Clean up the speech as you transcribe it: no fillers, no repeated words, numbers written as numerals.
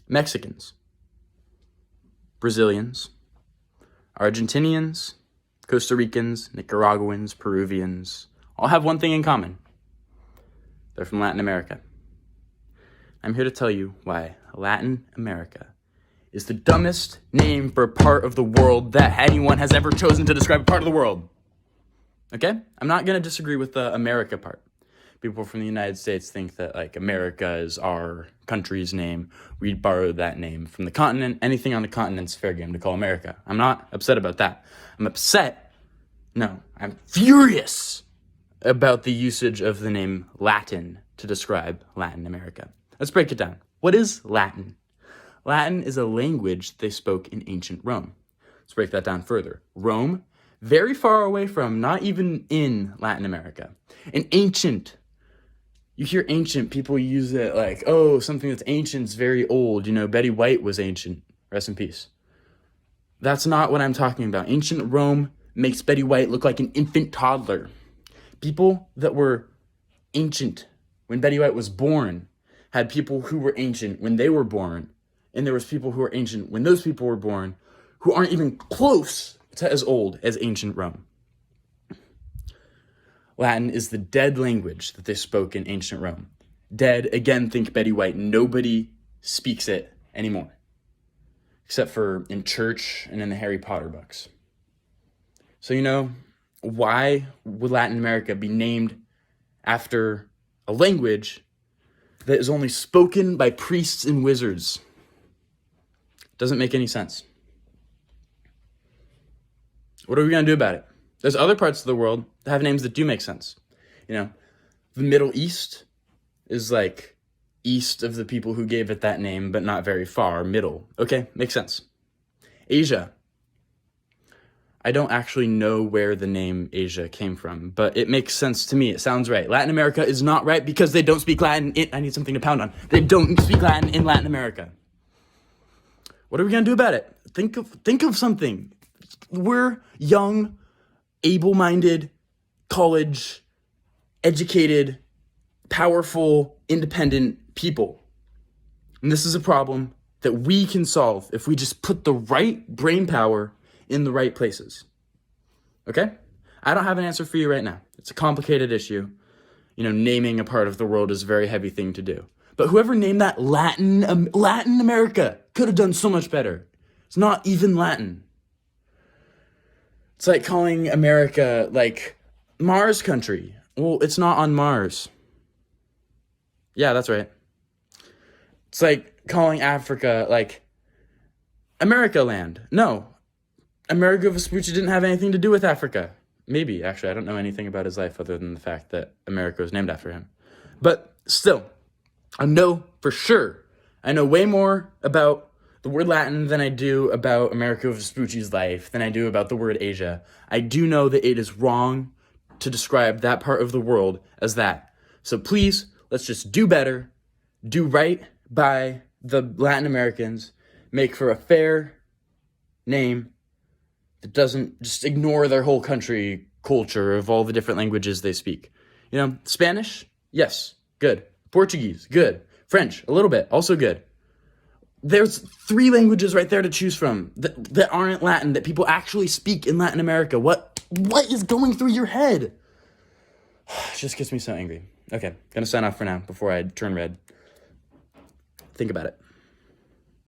Mexicans, Brazilians, Argentinians, Costa Ricans, Nicaraguans, Peruvians, all have one thing in common. They're from Latin America. I'm here to tell you why Latin America is the dumbest name for a part of the world that anyone has ever chosen to describe a part of the world. Okay? I'm not going to disagree with the America part. People from the United States think that, like, America is our country's name. We borrowed that name from the continent. Anything on the continent's fair game to call America. I'm not upset about that. I'm furious about the usage of the name Latin to describe Latin America. Let's break it down. What is Latin? Latin is a language they spoke in ancient Rome. Let's break that down further. Rome, very far away from, not even in Latin America. An ancient, you hear ancient, people use it like, oh, something that's ancient is very old. You know, Betty White was ancient. Rest in peace. That's not what I'm talking about. Ancient Rome makes Betty White look like an infant toddler. People that were ancient when Betty White was born had people who were ancient when they were born. And there was people who were ancient when those people were born who aren't even close to as old as ancient Rome. Latin is the dead language that they spoke in ancient Rome. Dead, again, think Betty White. Nobody speaks it anymore, except for in church and in the Harry Potter books. So, why would Latin America be named after a language that is only spoken by priests and wizards? Doesn't make any sense. What are we going to do about it? There's other parts of the world that have names that do make sense. The Middle East is like east of the people who gave it that name, but not very far, middle. Okay, makes sense. Asia. I don't actually know where the name Asia came from, but it makes sense to me. It sounds right. Latin America is not right because they don't speak Latin. I need something to pound on. They don't speak Latin in Latin America. What are we going to do about it? Think of something. We're young, able-minded, college-educated, powerful, independent people. And this is a problem that we can solve if we just put the right brain power in the right places. Okay? I don't have an answer for you right now. It's a complicated issue. Naming a part of the world is a very heavy thing to do. But whoever named that Latin America could have done so much better. It's not even Latin. It's like calling America, like, Mars country. Well, it's not on Mars. Yeah, that's right. It's like calling Africa, like, America land. No. Amerigo Vespucci didn't have anything to do with Africa. Maybe, actually. I don't know anything about his life other than the fact that America was named after him. But still, I know for sure. I know way more about the word Latin than I do about Amerigo Vespucci's life, than I do about the word Asia. I do know that it is wrong to describe that part of the world as that. So please, let's just do better, do right by the Latin Americans, make for a fair name that doesn't just ignore their whole country culture of all the different languages they speak. Spanish? Yes, good. Portuguese? Good. French? A little bit. Also good. There's 3 languages right there to choose from that aren't Latin, that people actually speak in Latin America. What is going through your head? It just gets me so angry. Okay, gonna sign off for now before I turn red. Think about it.